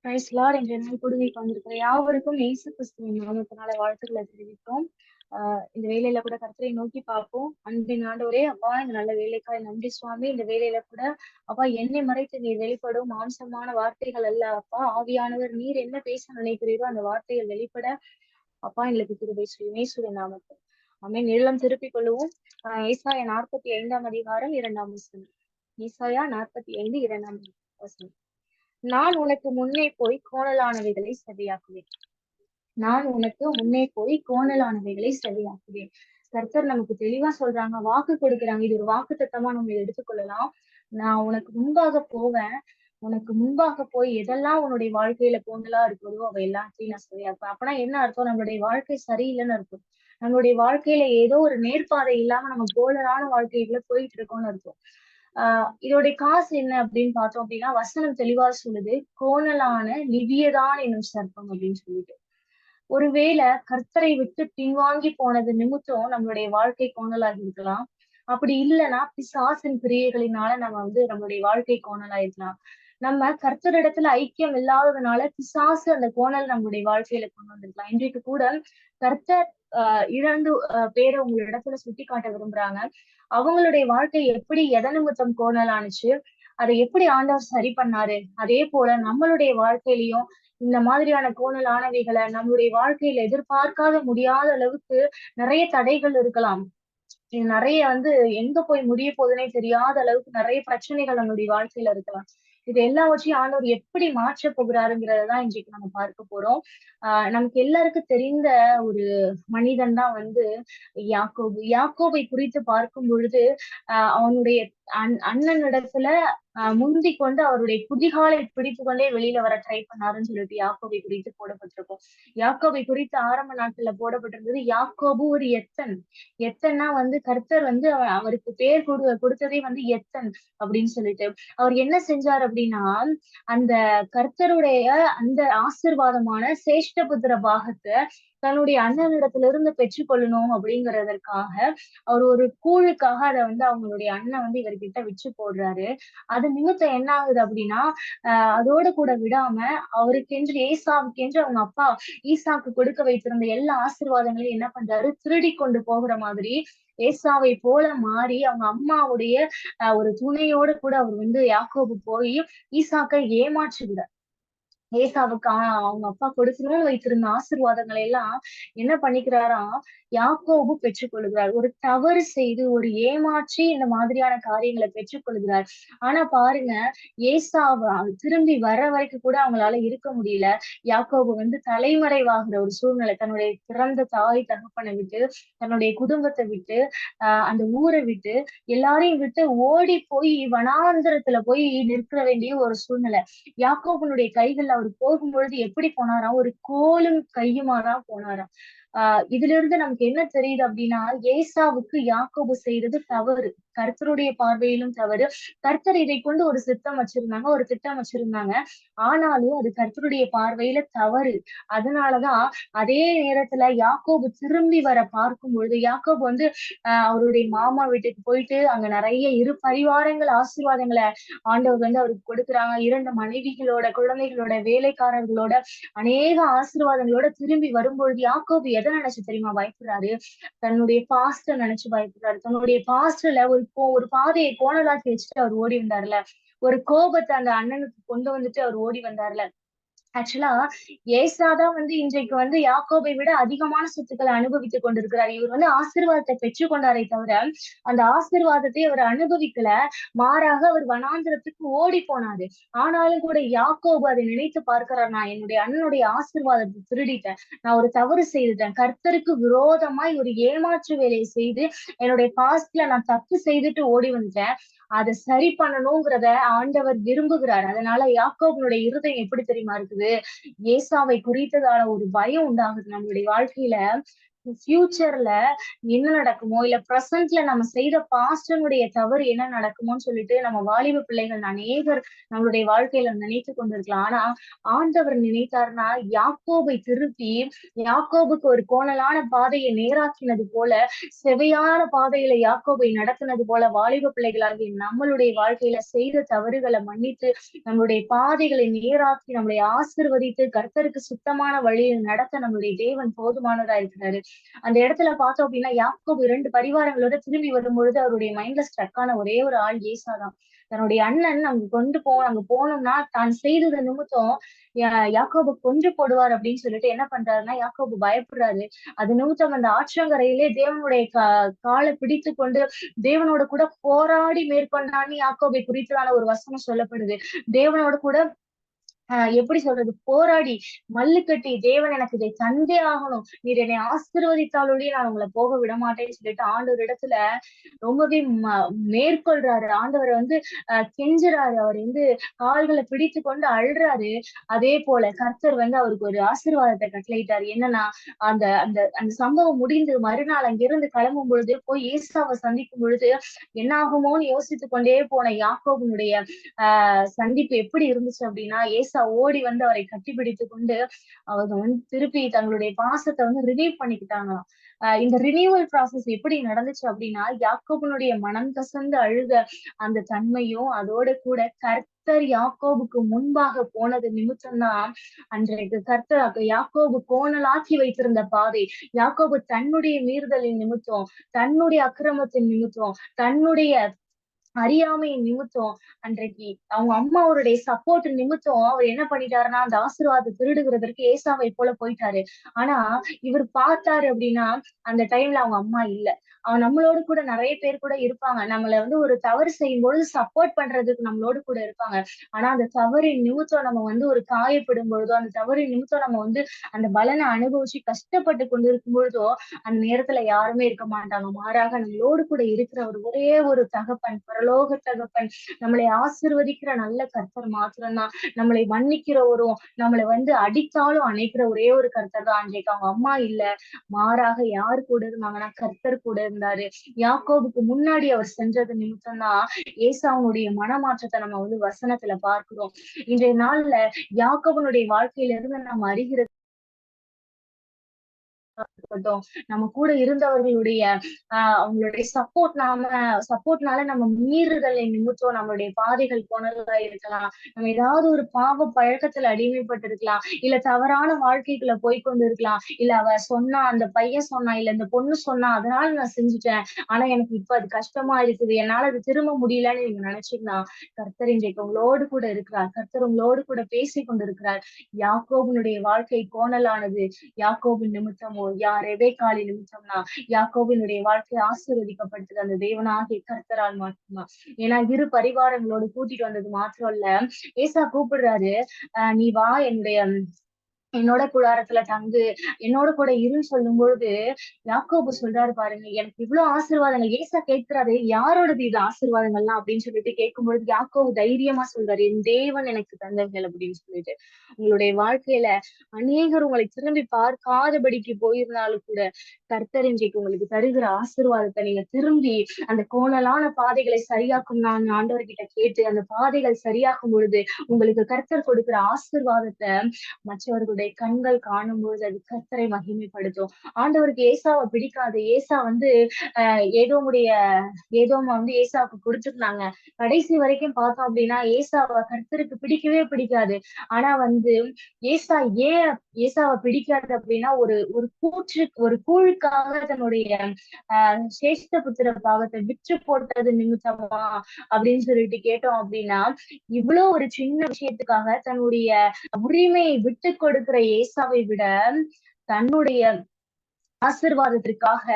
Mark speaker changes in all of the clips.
Speaker 1: Price Lord. என்ற நாள் கொடுமைக்கு வந்திருக்கிற யாவருக்கும் இயேசு கிறிஸ்துவின் நாமத்தினால வாழ்த்துக்களை தெரிவித்தோம். இந்த வேலையில கூட கர்த்தரை நோக்கி பார்ப்போம். அன்பின் ஆண்டவரே, அப்பா, இந்த நல்ல வேலைக்காய் நன்றி சுவாமி. இந்த வேலையில கூட அப்பா, என்னை மறைத்து நீர் வெளிப்படும் மாம்சமான வார்த்தைகள் அல்ல அப்பா. ஆவியானவர் நீர் என்ன பேச நினைக்கிறீரோ அந்த வார்த்தைகள் வெளிப்பட அப்பா எங்களுக்கு கிருபை செய்யும். இயேசுவின் நாமத்தில் ஆமென். நிழலம் திருப்பிக் கொள்ளுவோம். ஏசாயா 45 2 வசனம். ஏசாயா 45 2 வசனம். நான் உனக்கு முன்னே போய் கோணலானவைகளை சரியாக்குவேன். நான் உனக்கு முன்னே போய் கோணலானவைகளை சரியாக்குவேன். கர்த்தர் நமக்கு தெளிவா சொல்றாங்க, வாக்கு கொடுக்குறாங்க. இது ஒரு வாக்கு தத்தமா நம்ம எடுத்துக்கொள்ளலாம். நான் உனக்கு முன்பாக போவேன். உனக்கு முன்பாக போய் எதெல்லாம் உன்னுடைய வாழ்க்கையில கோணலா இருக்குதோ அவை எல்லாத்தையும் நான் சரியாக்குவேன். அப்பனா என்ன அர்த்தம்? நம்மளுடைய வாழ்க்கை சரியில்லைன்னு அர்த்தம். நம்மளுடைய வாழ்க்கையில ஏதோ ஒரு நேர்பாதை இல்லாம நம்ம கோணலான வாழ்க்கைக்குள்ள போயிட்டு இருக்கோம்னு அர்த்தம். இதோடைய காசு என்ன அப்படின்னு பார்த்தோம் அப்படின்னா, வசனம் தெளிவா சொல்லுது, கோணலான லிவியதான் என்னும் சர்ப்பம் அப்படின்னு சொல்லிட்டு. ஒருவேளை கர்த்தரை விட்டு பின்வாங்கி போனது நிமித்தம் நம்மளுடைய வாழ்க்கை கோணலாகி இருக்கலாம். அப்படி இல்லைன்னா பிசாசின் கிரியைகளினால நம்ம நம்மளுடைய வாழ்க்கை கோணலாயிருக்கலாம். நம்ம கர்த்தரிடத்துல ஐக்கியம் இல்லாததுனால பிசாசு அந்த கோணல் நம்மளுடைய வாழ்க்கையில கொண்டு வந்திருக்கலாம். இன்றைக்கு கூட கர்த்தர் இரண்டு பேரை உங்க இடத்துல சுட்டி காட்ட விரும்புறாங்க. அவங்களுடைய வாழ்க்கை எப்படி எத நிமித்தம் கோணலானுச்சு, அதை எப்படி ஆண்டவர் சரி பண்ணாரு. அதே போல நம்மளுடைய வாழ்க்கையிலையும் இந்த மாதிரியான கோணலானவைகளை நம்மளுடைய வாழ்க்கையில எதிர்பார்க்காத முடியாத அளவுக்கு நிறைய தடைகள் இருக்கலாம். இது நிறைய எங்க போய் முடிய போகுதுன்னே தெரியாத அளவுக்கு நிறைய பிரச்சனைகள் நம்மளுடைய வாழ்க்கையில இருக்கலாம். இது எல்லாவற்றையும் ஆண்டவர் எப்படி மாற்ற போகிறாருங்கிறதான் இன்றைக்கு நம்ம பார்க்க போறோம். நமக்கு எல்லாருக்கும் தெரிந்த ஒரு மனிதன் தான் யாக்கோபு. யாக்கோபை குறித்து பார்க்கும் பொழுது அவனுடைய அண்ணனிடத்துல முந்தி கொண்டு அவருடைய குதிகாலை பிடித்து கொண்டே வெளியில வர ட்ரை பண்ணாருன்னு சொல்லிட்டு யாக்கோபை குறித்து போடப்பட்டிருக்கும். யாக்கோபை குறித்து ஆரம்ப நாட்கள்ல போடப்பட்டிருந்தது, யாக்கோபு ஒரு எத்தன். எத்தன்னா கர்த்தர் அவருக்கு பேர் கொடுத்ததே எத்தன் அப்படின்னு சொல்லிட்டு. அவர் என்ன செஞ்சார் அப்படின்னா, அந்த கர்த்தருடைய அந்த ஆசீர்வாதமான சேஷ்டபுத்திர பாகத்தை தன்னுடைய அண்ணனிடத்திலிருந்து பெற்றுக்கொள்ளணும் அப்படிங்கிறதற்காக அவர் ஒரு கூழுக்காக அதை அவங்களுடைய அண்ணன் இவர்கிட்ட விற்று போடுறாரு. அது நிமித்தம் என்ன ஆகுது அப்படின்னா, அதோட கூட விடாம அவருக்கென்று ஏசாவுக்கென்று அவங்க அப்பா ஈசாக்கு கொடுக்க வைத்திருந்த எல்லா ஆசீர்வாதங்களையும் என்ன பண்றாரு, திருடி கொண்டு போகிற மாதிரி ஏசாவை போல மாறி அவங்க அம்மாவுடைய ஒரு துணையோட கூட அவர் யாக்கோபு போய் ஈசாக்கை ஏமாற்றுகிறார். ஏசாவுக்கு அவங்க அப்பா கொடுக்கணும்னு வைத்திருந்த ஆசீர்வாதங்களை எல்லாம் என்ன பண்ணிக்கிறாராம், யாக்கோபு பெற்றுக்கொள்கிறார். ஒரு தவறு செய்து ஒரு ஏமாற்றி இந்த மாதிரியான காரியங்களை பெற்றுக்கொள்கிறார். ஆனா பாருங்க, ஏசாவை திரும்பி வர வரைக்கும் கூட அவங்களால இருக்க முடியல. யாக்கோபு தலைமறைவாகிற ஒரு சூழ்நிலை. தன்னுடைய பிறந்த தாய் தகப்பனை விட்டு, தன்னுடைய குடும்பத்தை விட்டு, அந்த ஊரை விட்டு, எல்லாரையும் விட்டு ஓடி போய் வனாந்திரத்துல போய் நிற்க வேண்டிய ஒரு சூழ்நிலை. யாக்கோபனுடைய கைகள்ல அவர் போகும்பொழுது எப்படி போனாராம், ஒரு கோலும் கையுமாதான் போனாராம். இதுல இருந்து நமக்கு என்ன தெரியுது அப்படின்னா, ஏசாவுக்கு யாக்கோபு செய்தது தவறு, கர்த்தருடைய பார்வையிலும் தவறு. கர்த்தர் இதை கொண்டு ஒரு சித்தம் வச்சிருந்தாங்க, ஒரு திட்டம் வச்சிருந்தாங்க. ஆனாலும் அது கர்த்தருடைய பார்வையில தவறு. அதனாலதான் அதே நேரத்துல யாக்கோபு திரும்பி வர பார்க்கும் பொழுது, யாக்கோபு அவருடைய மாமா வீட்டுக்கு போயிட்டு அங்க நிறைய இரு பரிவாரங்கள் ஆசீர்வாதங்களை ஆண்டவர் அவருக்கு கொடுக்குறாங்க. 2 மனைவிகளோட, குழந்தைகளோட, வேலைக்காரர்களோட, அநேக ஆசீர்வாதங்களோட திரும்பி வரும்பொழுது யாக்கோபு எதை நினைச்சு தெரியுமா பயப்படுறாரு? தன்னுடைய பாஸ்ட நினைச்சு பயப்படுறாரு. தன்னுடைய பாஸ்ட்ல ஒரு பாதையை கோணலாக்கி வச்சுட்டு அவர் ஓடி வந்தார்ல, ஒரு கோபத்தை அந்த அண்ணனுக்கு கொண்டு வந்துட்டு அவர் ஓடி வந்தார்ல. ஆக்சுவலா ஏசாதான் இன்றைக்கு யாக்கோபை விட அதிகமான சொத்துக்களை அனுபவித்துக் கொண்டிருக்கிறார். இவர் ஆசீர்வாதத்தை பெற்றுக் கொண்டாரே தவிர அந்த ஆசீர்வாதத்தை அவர் அனுபவிக்கல. மாறாக அவர் வனாந்திரத்துக்கு ஓடி போனாரு. ஆனாலும் கூட யாக்கோபு அதை நினைத்து பார்க்கிறார், நான் என்னுடைய அண்ணனுடைய ஆசீர்வாதத்தை திருடிட்டேன், நான் ஒரு தவறு செய்துட்டேன், கர்த்தருக்கு விரோதமாய் ஒரு ஏமாற்று வேலையை செய்து என்னுடைய பாஸ்ட்ல நான் தப்பு செய்துட்டு ஓடி வந்துட்டேன். அதை சரி பண்ணணுங்கிறத ஆண்டவர் விரும்புகிறார். அதனால யாக்கோபனுடைய இருதயம் எப்படி தெரியுமா இருக்குது, ஏசாவை குறித்ததால ஒரு பயம் உண்டாகுது நம்மளுடைய வாழ்க்கையில. ஃபியூச்சர்ல என்ன நடக்குமோ, இல்ல பிரசன்ட்ல நம்ம செய்த பாஸ்டனுடைய தவறு என்ன நடக்குமோன்னு சொல்லிட்டு நம்ம வாலிப பிள்ளைகள் அநேகர் நம்மளுடைய வாழ்க்கையில நினைத்து கொண்டிருக்கலாம். ஆனா ஆண்டவர் நினைத்தார்னா யாக்கோபை திருப்பி யாக்கோபுக்கு ஒரு கோணலான பாதையை நேராக்கினது போல, செவையான பாதையில யாக்கோபை நடத்தினது போல, வாலிப பிள்ளைகளாகிய நம்மளுடைய வாழ்க்கையில செய்த தவறுகளை மன்னித்து நம்மளுடைய பாதைகளை நேராக்கி நம்மளை ஆசிர்வதித்து கர்த்தருக்கு சுத்தமான வழியில் நடத்த நம்மளுடைய தேவன் போதுமானதா இருக்கிறாரு. அந்த இடத்துல பார்த்தோம் அப்படின்னா யாக்கோபு 2 பரிவாரங்களோட திரும்பி வரும்பொழுது அவருடைய மைண்ட்ல ஸ்ட்ரக் ஆன ஒரே ஒரு ஆள் ஏசாதான். தன்னுடைய அண்ணன் அங்க போனோம்னா தான் செய்தது நிமித்தம் யாக்கோபு கொன்று போடுவார் அப்படின்னு சொல்லிட்டு என்ன பண்றாருன்னா யாக்கோபு பயப்படுறாரு. அது நிமித்தம் அந்த ஆற்றங்கரையிலே தேவனுடைய காலை பிடித்து கொண்டு தேவனோட கூட போராடி மேற்கொண்டான்னு யாக்கோபை குறித்ததான ஒரு வசனம் சொல்லப்படுது. தேவனோட கூட எப்படி சொல்றது, போராடி மல்லு கட்டி தேவன் எனக்கு இதை தந்தே ஆகணும், நீர் என்னை ஆசீர்வதித்தாலொழிய நான் உங்களை போக விட மாட்டேன்னு சொல்லிட்டு ஆண்டவர் இடத்துல ரொம்பவே மேற்கொள்றாரு. ஆண்டவரை கெஞ்சுறாரு. அவர் கால்களை பிடித்து கொண்டு அழுறாரு. அதே போல கர்த்தர் அவருக்கு ஒரு ஆசீர்வாதத்தை கட்டளையிட்டாரு. என்னன்னா அந்த அந்த அந்த சம்பவம் முடிந்து மறுநாள் அங்கிருந்து கிளம்பும் பொழுது போய் ஏசாவை சந்திக்கும் பொழுது என்ன ஆகுமோன்னு யோசித்துக் கொண்டே போன யாக்கோபனுடைய சந்திப்பு எப்படி இருந்துச்சு அப்படின்னா, ஏசா ஓடி அவரை கட்டிப்பிடித்து கொண்டு அவங்க திருப்பி தங்களுடைய பாசத்தை ரிலீவ் பண்ணிக்கிட்டாங்களாம். இந்த ரினியூவல் ப்ராசஸ் எப்படி நடந்துச்சு அப்படின்னா, யாக்கோபனுடைய மனம் கசந்து அழுத அந்த தன்மையும் அதோட கூட கர்த்தர் யாக்கோபுக்கு முன்பாக போனது நிமித்தம்தான் அன்றைக்கு கர்த்தர் யாக்கோபு கோணலாக்கி வைத்திருந்த பாதை, யாக்கோபு தன்னுடைய மீறுதலின் நிமித்தம், தன்னுடைய அக்கிரமத்தின் நிமித்தம், தன்னுடைய அறியாமையின் நிமித்தம் அன்றைக்கு அவங்க அம்மாவோருடைய சப்போர்ட் நிமித்தம் அவர் என்ன பண்ணிட்டாருன்னா அந்த ஆசீர்வாதத்தை திருடுகிறதற்கு ஏசாவை போல போயிட்டாரு. ஆனா இவர் பார்த்தாரு அப்படின்னா அந்த டைம்ல அவங்க அம்மா இல்ல. அவன் நம்மளோடு கூட நிறைய பேர் கூட இருப்பாங்க. நம்மள ஒரு தவறு செய்யும் பொழுது சப்போர்ட் பண்றதுக்கு நம்மளோடு கூட இருப்பாங்க. ஆனா அந்த தவறின் நிமித்தம் நம்ம ஒரு காயப்படும் பொழுதோ, அந்த தவறின் நிமித்தம் நம்ம அந்த பலனை அனுபவிச்சு கஷ்டப்பட்டு கொண்டு இருக்கும் பொழுதோ அந்த நேரத்துல யாருமே இருக்க மாட்டாங்க. மாறாக நம்மளோடு கூட இருக்கிற ஒரே ஒரு தகப்பன், பரலோக தகப்பன், நம்மளை ஆசீர்வதிக்கிற நல்ல கர்த்தர் மாத்திரம்தான். நம்மளை மன்னிக்கிறவரும், நம்மளை அடித்தாலும் அணைக்கிற ஒரே ஒரு கர்த்தர் தான். அன்றைக்கு அவங்க அம்மா இல்ல, மாறாக யார் கூட இருந்தாங்கன்னா கர்த்தர் கூட இருந்தாரு. யாக்கோபுக்கு முன்னாடி அவர் சென்றது நிமித்தம் தான் ஏசாவுடைய மனமாற்றத்தை நம்ம வசனத்துல பார்க்கிறோம். இன்றைய நாள்ல யாக்கோபனுடைய வாழ்க்கையில இருந்து நம்ம அறிகிற இருக்கட்டும், நம்ம கூட இருந்தவர்களுடைய அவங்களுடைய சப்போர்ட்னால நம்ம மீறுதலை நிமித்தம் நம்மளுடைய பாதைகள் போனதா இருக்கலாம். நம்ம ஏதாவது ஒரு பாவ பழக்கத்துல அடிமைப்பட்டு இருக்கலாம், இல்ல தவறான வாழ்க்கைக்குள்ள போய்கொண்டு இருக்கலாம், இல்ல அவ சொன்னா, அந்த பையன் சொன்னா, இல்ல இந்த பொண்ணு சொன்னா அதனால நான் செஞ்சுட்டேன், ஆனா எனக்கு இப்ப அது கஷ்டமா இருக்குது, என்னால அது திரும்ப முடியலன்னு நீங்க நினைச்சீங்கன்னா கர்த்தர் இன்றைக்கு உங்களோடு கூட இருக்கிறார். கர்த்தர் உங்களோடு கூட பேசி கொண்டிருக்கிறார். யாக்கோபனுடைய வாழ்க்கை கோணலானது யாக்கோபின் நிமித்தமோ, ரெபெக்காளின் நிமித்தம்னா யாக்கோபினுடைய வாழ்க்கை ஆசீர்வதிக்கப்பட்டது அந்த தேவனாகிய கர்த்தரால் மட்டும்தான். ஏன்னா இரு பரிவாரங்களோடு கூட்டிட்டு வந்தது மாத்திரம் இல்ல, ஏசா கூப்பிடுறாரு, நீ வா என்னோட கூடாரத்துல தங்கு, என்னோட கூட இருன்னு சொல்லும் பொழுது யாக்கோபு சொல்றாரு பாருங்க, எனக்கு இவ்வளவு ஆசீர்வாதங்கள். ஏசா கேட்கிறாரு, யாரோடது இது ஆசீர்வாதங்கள்லாம் அப்படின்னு சொல்லிட்டு கேட்கும் பொழுது யாக்கோபு தைரியமா சொல்றாரு, என் தேவன் எனக்கு தந்தவர்கள் அப்படின்னு சொல்லிட்டு. உங்களுடைய வாழ்க்கையில அநேகர் உங்களை திரும்பி பார்க்காதபடிக்கு போயிருந்தாலும் கூட கர்த்தர் இன்றைக்கு உங்களுக்கு தருகிற ஆசீர்வாதத்தை நீங்க திரும்பி அந்த கோணலான பாதைகளை சரியாக்கும் நான் ஆண்டவர்கிட்ட கேட்டு அந்த பாதைகள் சரியாக்கும் பொழுது உங்களுக்கு கர்த்தர் கொடுக்கிற ஆசீர்வாதத்தை மற்றவர்களுடைய கண்கள் காணும்போது அது கர்த்தரை மகிமைப்படுத்தும். ஆண்டவருக்கு ஏசாவை பிடிக்காது. ஏசா ஏதோம ஏசாவுக்கு கொடுத்துருந்தாங்க. கடைசி வரைக்கும் பார்த்தோம் அப்படின்னா ஏசாவை கர்த்தருக்கு பிடிக்கவே பிடிக்காது. ஆனா ஏசா ஏன் ஏசாவை பிடிக்காது அப்படின்னா ஒரு கூழுக்காக தன்னுடைய சேஷ்ட புத்திர பாகத்தை விற்று போட்டது நிமித்தமா அப்படின்னு சொல்லிட்டு கேட்டோம் அப்படின்னா, இவ்வளவு ஒரு சின்ன விஷயத்துக்காக தன்னுடைய உரிமையை விட்டு கொடுக்கிற ஏசாவை விட தன்னுடைய ஆசீர்வாதத்திற்காக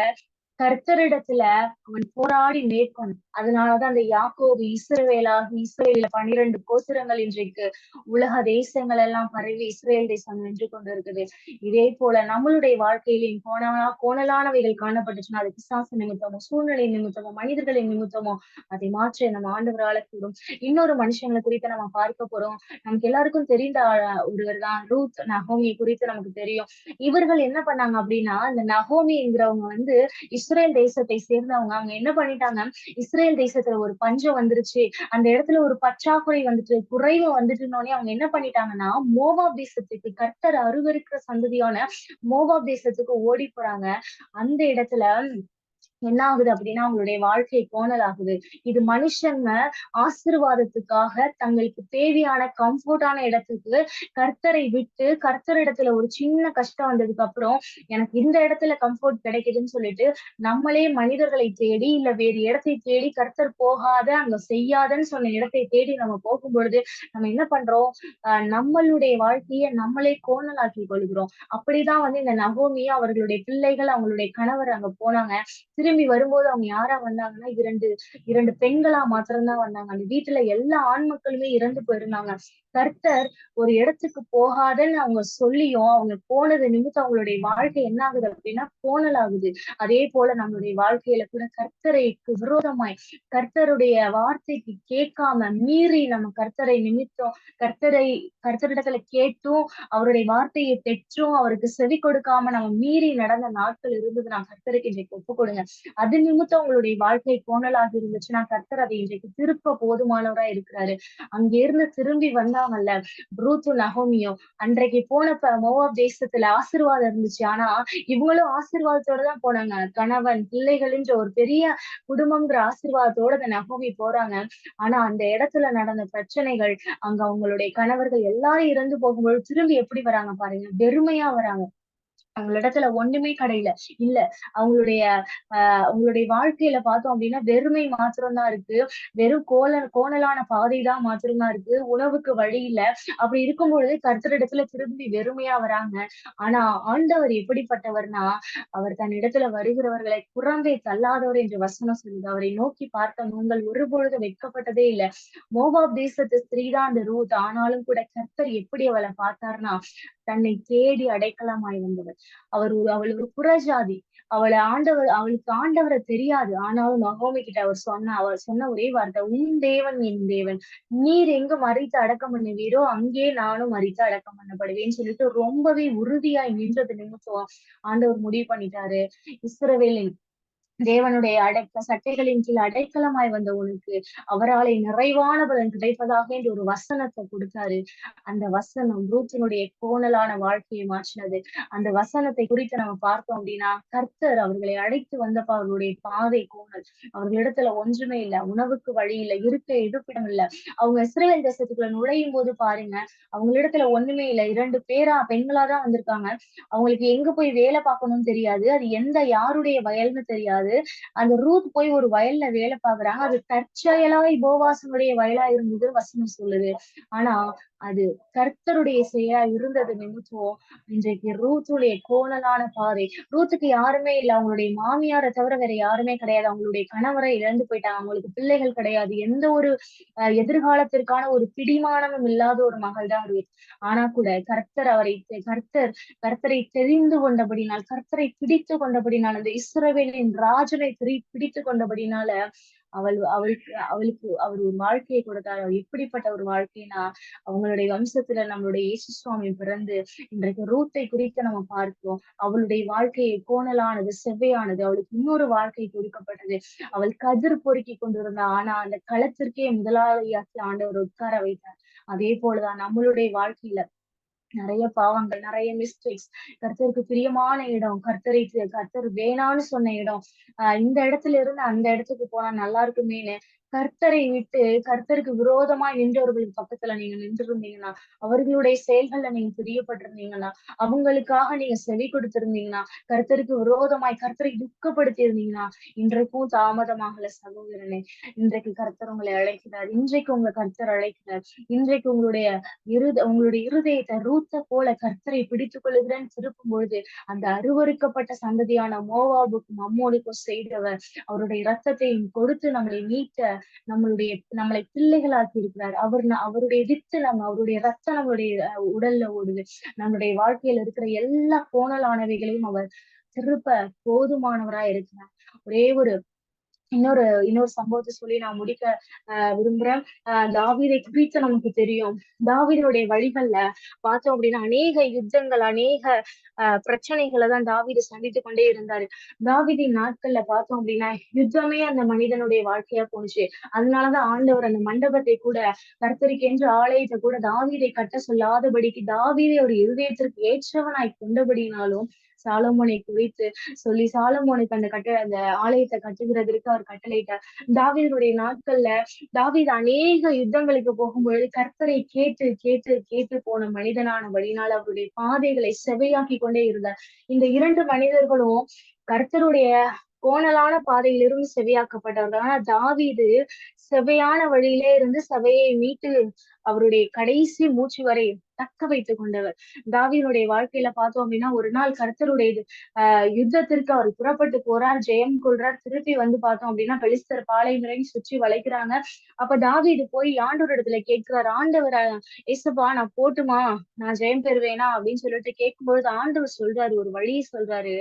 Speaker 1: கர்த்தரிடத்துல அவன் போராடி மேற்கொண்டான். அதனாலதான் அந்த யாக்கோபு இஸ்ரவேலாகி இஸ்ரவேல 12 கோத்திரங்கள் இன்றைக்கு உலக தேசங்கள் எல்லாம் பரவி இஸ்ரேல் தேசம் வென்று கொண்டிருக்குது. இதே போல நம்மளுடைய வாழ்க்கையிலும் கோணலானவைகள் காணப்பட்டுச்சுன்னா அது பிசாசு நிமித்தமோ, சூழ்நிலை நிமித்தமோ, மனிதர்களின் நிமித்தமோ அதை மாற்ற நம்ம ஆண்டவரால கூடும். இன்னொரு மனுஷங்களை குறித்து நம்ம பார்க்க போறோம். நமக்கு எல்லாருக்கும் தெரிந்த ஒருவர் தான் ரூத் நகோமி குறித்து நமக்கு தெரியும். இவர்கள் என்ன பண்ணாங்க அப்படின்னா, இந்த நகோமிங்கிறவங்க இஸ்ரேல் தேசத்தை சேர்ந்தவங்க. அவங்க என்ன பண்ணிட்டாங்க, இஸ்ரேல் தேசத்துல ஒரு பஞ்சம் வந்துருச்சு, அந்த இடத்துல ஒரு பற்றாக்குறை வந்துட்டு, குறைவு வந்துட்டுனோடனே அவங்க என்ன பண்ணிட்டாங்கன்னா, மோவாப் தேசத்துக்கு, கர்த்தர் அருவருக்கிற சந்ததியான மோவாப் தேசத்துக்கு ஓடி போறாங்க. அந்த இடத்துல என்ன ஆகுது அப்படின்னா அவங்களுடைய வாழ்க்கை கோணல் ஆகுது. இது மனுஷங்க ஆசீர்வாதத்துக்காக தங்களுக்கு தேவையான கம்ஃபர்டான இடத்துக்கு கர்த்தரை விட்டு, கர்த்தரிடத்துல ஒரு சின்ன கஷ்டம் வந்ததுக்கு அப்புறம் எனக்கு இந்த இடத்துல கம்ஃபர்ட் கிடைக்குதுன்னு சொல்லிட்டு நம்மளே மனிதர்களை தேடி இல்ல வேறு இடத்தை தேடி, கர்த்தர் போகாத அங்க செய்யாதன்னு சொன்ன இடத்தை தேடி நம்ம போகும் பொழுது நம்ம என்ன பண்றோம், நம்மளுடைய வாழ்க்கையை நம்மளே கோணலாக்கி கொள்கிறோம். அப்படிதான் இந்த நகோமி அவர்களுடைய பிள்ளைகள் அவங்களுடைய கணவர் அங்க போனாங்க. திரும்பி வரும்போது அவங்க யாரா வந்தாங்கன்னா, இரண்டு பெண்களா மாத்திரம்தான் வந்தாங்க. அந்த வீட்டுல எல்லா ஆண் மக்களுமே இறந்து போயிருந்தாங்க. கர்த்தர் ஒரு இடத்துக்கு போகாதன்னு அவங்க சொல்லியும் அவங்க போனது நிமித்தம் அவங்களுடைய வாழ்க்கை என்ன ஆகுது அப்படின்னா கோணல் ஆகுது. அதே போல நம்மளுடைய வாழ்க்கையில கூட கர்த்தரைக்கு விரோதமாய், கர்த்தருடைய வார்த்தைக்கு கேட்காம மீறி நம்ம கர்த்தரை நிமித்தம், கர்த்தரிடத்துல கேட்டும் அவருடைய வார்த்தையை பெற்றும் அவருக்கு செவி கொடுக்காம நம்ம மீறி நடந்த நாட்கள் இருந்தது. நான் கர்த்தருக்கு இன்றைக்கு ஒப்பு கொடுங்க. அது நிமித்தம் உங்களுடைய வாழ்க்கை கோணலாக இருந்துச்சுன்னா கர்த்தர் அதை இன்றைக்கு திருப்ப போதுமானவரா இருக்கிறாரு. அங்கிருந்து திரும்பி வந்தாங்கல்ல ரூத்தும் நகோமியும், அன்றைக்கு போனப்ப மோவாப் தேசத்துல ஆசீர்வாதம் இருந்துச்சு. ஆனா இவங்களும் ஆசீர்வாதத்தோட தான் போனாங்க. கணவன் பிள்ளைகள்ன்ற ஒரு பெரிய குடும்பம்ங்கிற ஆசீர்வாதத்தோட அந்த நகோமி போறாங்க. ஆனா அந்த இடத்துல நடந்த பிரச்சனைகள், அங்க அவங்களுடைய கணவர்கள் எல்லாரும் இறந்து போகும்போது திரும்பி எப்படி வராங்க பாருங்க, வெறுமையா வராங்க. அவங்களிடத்துல ஒண்ணுமே கிடையில இல்ல. அவங்களுடைய அவங்களுடைய வாழ்க்கையில பார்த்தோம் அப்படின்னா வெறுமை மாத்திரம்தான் இருக்கு. வெறும் கோணலான பாதைதான் மாத்திரம்தான் இருக்கு. உணவுக்கு வழி இல்ல. அப்படி இருக்கும் பொழுது கர்த்தரிடத்துல திரும்பி வெறுமையா வராங்க. ஆனா ஆண்டவர் எப்படிப்பட்டவர்னா, அவர் தன் இடத்துல வருகிறவர்களை புறம்பே தள்ளாதவர் என்று வசனம் சொல்லுது. அவரை நோக்கி பார்த்த முங்கள் ஒருபொழுது வெட்கப்பட்டதே இல்ல. மோவாப் தேசத்து ஸ்திரீதான் அந்த ரூத். ஆனாலும் கூட கர்த்தர் எப்படி அவளை பார்த்தார்னா, தன்னை தேடி அடைக்கலமாய் வந்தவர். அவள் ஒரு புறஜாதி. அவளுக்கு ஆண்டவரை தெரியாது. ஆனாலும் நகோமி கிட்ட அவர் சொன்ன ஒரே வார்த்தை, உன் தேவன் என் தேவன், நீர் எங்கு மறித்து அடக்கம் பண்ணுவீரோ அங்கே நானும் மறித்து அடக்கம் பண்ணப்படுவேன்னு சொல்லிட்டு ரொம்பவே உறுதியாய் நின்றது நிமித்தம் ஆண்டவர் முடிவு பண்ணிட்டாரு, இஸ்ரவேலின் தேவனுடைய சட்டைகளின் கீழ் அடைக்கலமாய் வந்த உனக்கு அவராலே நிறைவான பலன் கிடைப்பதாக என்று ஒரு வசனத்தை கொடுத்தாரு. அந்த வசனம் ரூத்தினுடைய கோணலான வாழ்க்கையை மாற்றினது. அந்த வசனத்தை குறித்து நம்ம பார்த்தோம் அப்படின்னா, கர்த்தர் அவர்களை அழைத்து வந்தப்ப அவர்களுடைய பாதை கோணல். அவர்களிடத்துல ஒன்றுமே இல்லை. உணவுக்கு வழி இல்லை, இருக்க இருப்பிடம் இல்லை. அவங்க இஸ்ரேல் தேசத்துக்குள்ள நுழையும் போது பாருங்க, அவங்களிடத்துல ஒண்ணுமே இல்லை. 2 பெண்களாதான் வந்திருக்காங்க. அவங்களுக்கு எங்க போய் வேலை பார்க்கணும்னு தெரியாது. அது யாருடைய வயல்னு தெரியாது. அந்த ரூத் போய் ஒரு வயல்ல வேலை பாக்குறாங்க. அது தற்செயலாய் போவாசனுடைய வயலா இருந்தது வசனம் சொல்லுது. ஆனா அது கர்த்தருடைய செயலா இருந்தது நிமித்தம் இன்றைக்கு ரூத்துடைய கோணலான பாதை. ரூத்துக்கு யாருமே இல்லை. அவங்களுடைய மாமியாரை தவிர வேற யாருமே கிடையாது. அவங்களுடைய கணவரை இழந்து போயிட்டாங்க. அவங்களுக்கு பிள்ளைகள் கிடையாது. எந்த ஒரு எதிர்காலத்திற்கான ஒரு பிடிமானமும் இல்லாத ஒரு மகள் தான் ரூத். ஆனா கூட கர்த்தரை தெரிந்து கொண்டபடினால், கர்த்தரை பிடித்து கொண்டபடினால், அந்த இஸ்ரவேலின் ராஜனை பிடித்து கொண்டபடினால அவளுக்கு அவர் ஒரு வாழ்க்கையை கொடுத்தார். எப்படிப்பட்ட ஒரு வாழ்க்கைனா, அவங்களுடைய வம்சத்துல நம்மளுடைய இயேசு சுவாமி பிறந்து இன்றைக்கு ரூத்தை குறித்து நம்ம பார்க்கிறோம். அவளுடைய வாழ்க்கையை கோணலானது, செவ்வையானது. அவளுக்கு இன்னொரு வாழ்க்கை கொடுக்கப்பட்டது. அவள் கதிர் பொறுக்கி கொண்டிருந்தா. ஆனா அந்த களத்திற்கே முதலாளியாக்கி ஆண்டவர் உட்கார வைத்தார். அதே போலதான் நம்மளுடைய வாழ்க்கையில நிறைய பாவங்கள், நிறைய மிஸ்டேக்ஸ், கர்த்தருக்கு பிரியமான இடம், கர்த்தர் வேணான்னு சொன்ன இடம், இந்த இடத்துல இருந்து அந்த இடத்துக்கு போனா நல்லா இருக்குமேன்னு கர்த்தரை விட்டு கர்த்தருக்கு விரோதமாய் நின்றவர்களுக்கு பக்கத்துல நீங்க நின்று இருந்தீங்கன்னா, அவர்களுடைய செயல்கள்ல நீங்க பிரியப்பட்டிருந்தீங்கன்னா, அவங்களுக்காக நீங்க செவி கொடுத்திருந்தீங்கன்னா, கர்த்தருக்கு விரோதமாய் கர்த்தரை துக்கப்படுத்தி இருந்தீங்கன்னா, இன்றைக்கும் தாமதமாகல சகோதரனே. இன்றைக்கு கர்த்தர் உங்களை அழைக்கிறார். இன்றைக்கு உங்க கர்த்தர் அழைக்கிறார். இன்றைக்கு உங்களுடைய இருதயத்தை ரூத்த போல கர்த்தரை பிடித்துக் கொள்ளுகிறேன்னு திருப்பும் பொழுது, அந்த அருவருக்கப்பட்ட சந்ததியான மோவாபுக்கும் அம்மோனுக்கும் செய்தவர் அவருடைய இரத்தத்தை கொடுத்து நம்மளை மீட்ட நம்மளை பிள்ளைகளாக்கி இருக்கிறார். அவருடைய வித்து அவருடைய ரத்தம் நம்மளுடைய உடல்ல ஓடுது. நம்மளுடைய வாழ்க்கையில இருக்கிற எல்லா கோணலானவைகளையும் அவர் திருப்ப போதுமானவராய் இருக்கிறார். ஒரே ஒரு இன்னொரு இன்னொரு சம்பவத்தை சொல்லி நான் முடிக்க விரும்புறேன். தாவீதை குறித்து நமக்கு தெரியும். தாவீதுடைய வழிகள்ல பார்த்தோம் அப்படின்னா அநேக யுத்தங்கள், அநேக பிரச்சனைகளை தான் தாவீது சந்தித்து கொண்டே இருந்தாரு. தாவீதின் நாட்கள்ல பார்த்தோம் அப்படின்னா யுத்தமே அந்த மனிதனுடைய வாழ்க்கையா போனுச்சு. அதனாலதான் ஆண்டவர் அந்த மண்டபத்தை கூட, கர்த்தருக்கென்று ஆலயத்தை கூட தாவீதை கட்ட சொல்லாதபடிக்கு தாவீதை ஒரு இருதயத்திற்கு ஏற்றவனாய் கொண்டபடினாலும் சாலமோனை குறித்து சொல்லி சாலமோனுக்கு அந்த ஆலயத்தை கட்டுகிறதற்கு அவர் கட்டளையிட்டார். தாவீதுடைய நாட்கள்ல தாவீது அநேக யுத்தங்களுக்கு போகும்பொழுது கர்த்தரை கேட்டு கேட்டு கேட்டு போன மனிதனானபடினால் அவருடைய பாதைகளை செவையாக்கி கொண்டே இருந்தார். இந்த இரண்டு மனிதர்களும் கர்த்தருடைய கோணலான பாதையிலிருந்து செவையாக்கப்பட்டவர்கள். ஆனா தாவீது செவையான வழியிலே இருந்து சபையை மீட்டு அவருடைய கடைசி மூச்சு வரை தக்க வைத்துக் கொண்டவர். தாவீதுடைய வாழ்க்கையில பார்த்தோம் அப்படின்னா ஒரு நாள் கர்த்தருடைய யுத்தத்திற்கு அவர் புறப்பட்டு போறார், ஜெயம் கொள்றார். திருப்பி வந்து பார்த்தோம் அப்படின்னா பெலிஸ்தர் பாலை நிறைய சுற்றி வளைக்கிறாங்க. அப்ப தாவீது போய் ஆண்டவர் இடத்துல கேட்கிறார், ஆண்டவர் ஏசப்பா நான் போட்டுமா, நான் ஜெயம் பெறுவேனா அப்படின்னு சொல்லிட்டு கேட்கும்பொழுது ஆண்டவர் சொல்றாரு, ஒரு வழியை சொல்றாரு.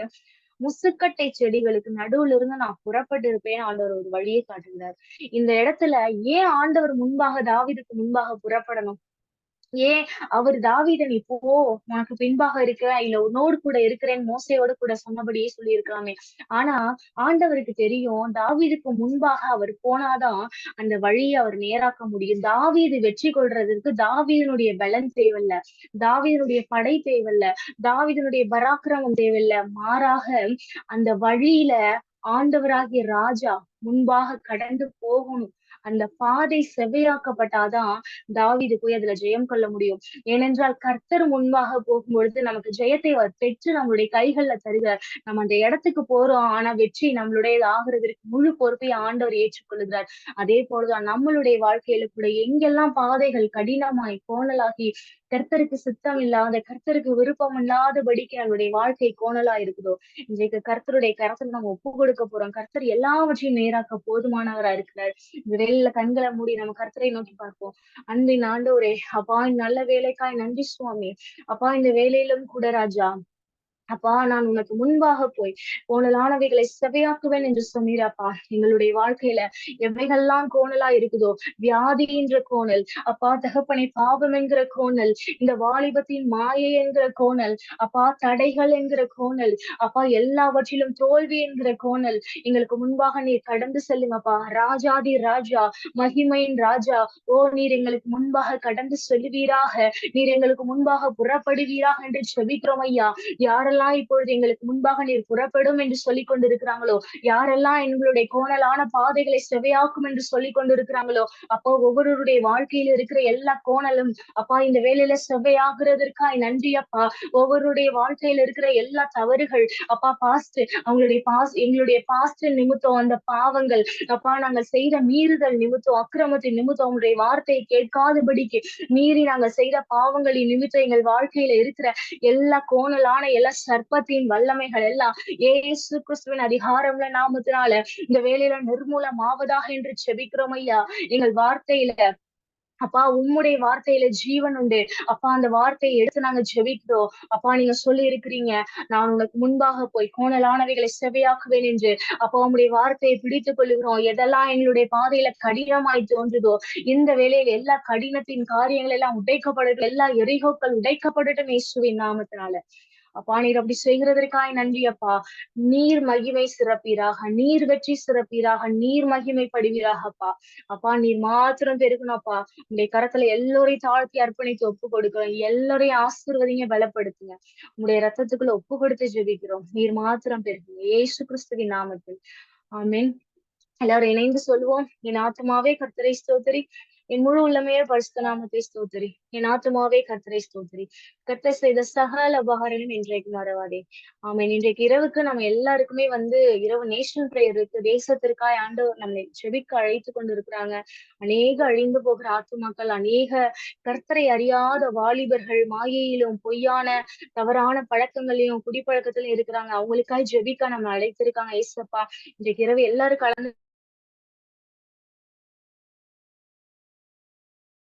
Speaker 1: முசுக்கட்டை செடிகளுக்கு நடுவுல இருந்து நான் புறப்பட்டு இருப்பேன். ஆண்டவர் ஒரு வழியை காட்டுகிறார். இந்த இடத்துல ஏன் ஆண்டவர் முன்பாக தாவீதுக்கு முன்பாக புறப்படணும்? ஏன் அவர் தாவீதை நீ போ, உனக்கு பின்பாக இருக்கிறேன், இல்ல உன்னோடு கூட இருக்கிறேன் மோசையோட கூட சொன்னபடியே சொல்லியிருக்கலாமே. ஆனா ஆண்டவருக்கு தெரியும் தாவீதுக்கு முன்பாக அவர் போனாதான் அந்த வழியை அவர் நேராக்க முடியும். தாவீது வெற்றி கொள்றதற்கு தாவீதனுடைய பலன் தேவையில்ல, தாவீதனுடைய படை தேவையில்ல, தாவீதனுடைய பராக்கிரமம் தேவையில்ல. மாறாக அந்த வழியில ஆண்டவராகிய ராஜா முன்பாக கடந்து போகணும். அந்த பாதை செவ்வையாக்கப்பட்டாதான் தாவீது போய் அதுல ஜெயம் கொள்ள முடியும். ஏனென்றால் கர்த்தர் முன்பாக போகும்பொழுது நமக்கு ஜெயத்தை அவர் பெற்று நம்மளுடைய கைகள்ல தருகிறார். நம்ம அந்த இடத்துக்கு போறோம், ஆனா வெற்றி நம்மளுடையது ஆகுறதற்கு முழு பொறுப்பை ஆண்டவர் ஏற்றுக்கொள்கிறார். அதே போலதான் நம்மளுடைய வாழ்க்கையில கூட எங்கெல்லாம் பாதைகள் கடினமாய் கோணலாகி கர்த்தருக்கு சித்தம் இல்லாத, கர்த்தருக்கு விருப்பம் இல்லாதபடிக்கு நம்மளுடைய வாழ்க்கை கோணலா இருக்குதோ, இன்றைக்கு கர்த்தருடைய கரத்துல நம்ம ஒப்பு கொடுக்க போறோம். கர்த்தர் எல்லாவற்றையும் நேராக்க போதுமானவரா இருக்கிறார். இந்த வேலையில கண்களை மூடி நம்ம கர்த்தரை நோக்கி பார்ப்போம். அன்பின் ஆண்டவரே, அப்பா இந்த நல்ல வேலைக்காய் நன்றி சுவாமி. அப்பா இந்த வேலையிலும் கூட ராஜா, அப்பா நான் உனக்கு முன்பாக போய் கோணலானவைகளை செவையாக்குவேன் என்று சொன்னீரப்பா. எங்களுடைய வாழ்க்கையில எவைகள்லாம் கோணலா இருக்குதோ, வியாதி என்ற கோணல், அப்பா தகப்பனை பாவம் என்கிற கோணல், இந்த வாலிபத்தின் மாயை என்கிற கோணல், அப்பா தடைகள் என்கிற கோணல், அப்பா எல்லாவற்றிலும் தோல்வி என்கிற கோணல் எங்களுக்கு முன்பாக நீர் கடந்து செல்லுங்கப்பா. ராஜாதி ராஜா, மகிமையின் ராஜா, ஓ நீர் எங்களுக்கு முன்பாக கடந்து செல்லுவீராக, நீர் எங்களுக்கு முன்பாக புறப்படுவீராக என்று செபிக்கிறோம் ஐயா. யாரெல்லாம் இப்பொழுது எங்களுக்கு முன்பாக நீர் புறப்படும் என்று சொல்லிக் கொண்டிருக்கிறாங்களோ, யாரெல்லாம் எங்களுடைய கோணலான பாதைகளை செவையாக்கும் என்று சொல்லிக் கொண்டிருக்கிறாங்களோ, அப்போ ஒவ்வொருவருடைய வாழ்க்கையில இருக்கிற எல்லா கோணலும் அப்பா இந்த வேலையில செவையாகிறதற்காய் நன்றி அப்பா. ஒவ்வொருடைய வாழ்க்கையில இருக்கிற எல்லா தவறுகள் அப்பா எங்களுடைய பாஸ்ட் நிமித்தம் அந்த பாவங்கள் அப்பா நாங்கள் செய்த மீறுதல் நிமித்தம், அக்கிரமத்தின் நிமித்தம், உங்களுடைய வார்த்தையை கேட்காதபடிக்கு மீறி நாங்கள் செய்த பாவங்களின் நிமித்தம் எங்கள் வாழ்க்கையில இருக்கிற எல்லா கோணலான எல்லா சர்ப்பத்தின் வல்லமைகள் எல்லாம் ஏசு கிறிஸ்துவின் அதிகாரம்ல நாமத்தினால இந்த வேலையில நிர்மூலமாவதாக என்று செபிக்கிறோம் ஐயா. எங்கள் வார்த்தையில அப்பா உம்முடைய வார்த்தையில ஜீவன் உண்டு அப்பா. அந்த வார்த்தையை எடுத்து நாங்க ஜெபிக்கிறோம் அப்பா. நீங்க சொல்லி இருக்கிறீங்க, நான் உனக்கு முன்பாக போய் கோணலானவைகளை செவையாக்குவேன் என்று. அப்பா உம்முடைய வார்த்தையை பிடித்துக் கொள்ளுகிறோம். எதெல்லாம் எங்களுடைய பாதையில கடினமாய் தோன்றுதோ இந்த வேலையில எல்லா கடினத்தின் காரியங்கள் எல்லாம் உடைக்கப்படட்டும், எல்லா எரிகோக்கள் உடைக்கப்படட்டும் இயேசுவின் நாமத்தினால. அப்பா நீர் அப்படி செய்கிறதற்காய் நன்றி அப்பா. நீர் மகிமை சிறப்பீராக, நீர் வெற்றி சிறப்பீராக, நீர் மகிமைப்படுவீராக அப்பா. அப்பா நீர் மாத்திரம் பெருகணும்ப்பா. உங்களுடைய கரத்துல எல்லோரையும் தாழ்த்தி அர்ப்பணித்து ஒப்பு கொடுக்கிறோம். எல்லோரையும் ஆசீர்வதிங்க, பலப்படுத்துங்க. உங்களுடைய ரத்தத்துக்குள்ள ஒப்பு கொடுத்து ஜெபிக்கிறோம். நீர் மாத்திரம் பெருகுங்க இயேசு கிறிஸ்துவின் நாமத்தில். ஆமென். எல்லாரும் இணைந்து சொல்லுவோம். என் ஆத்துமாவே கர்த்தரை ஸ்தோத்திரி, என் முழு உள்ளமே பரிசுத்த நாமத்தை ஸ்தோத்திரி. என் ஆத்துமாவே கர்த்தரை ஸ்தோத்திரி. கர்த்தர் செய்த சகல உபகாரங்களும் இன்றைக்கு மறவாதே. ஆமென். இன்றைக்கு இரவுக்கு நம்ம எல்லாருக்குமே இரவு நேஷனல் பிரேயர் இருக்கு. தேசத்திற்காய் ஆண்டவர் நம்மை செபிக்க அழைத்து கொண்டு இருக்கிறாங்க. அநேக அழிந்து போகிற ஆத்துமாக்கள், அநேக கர்த்தரை அறியாத வாலிபர்கள் மாயையிலும் பொய்யான தவறான பழக்கங்களையும் குடிப்பழக்கத்திலும் இருக்கிறாங்க. அவங்களுக்காய் ஜெபிக்க நம்ம அழைத்திருக்காங்க. ஏசப்பா, இன்றைக்கு இரவு எல்லாரும் கலந்து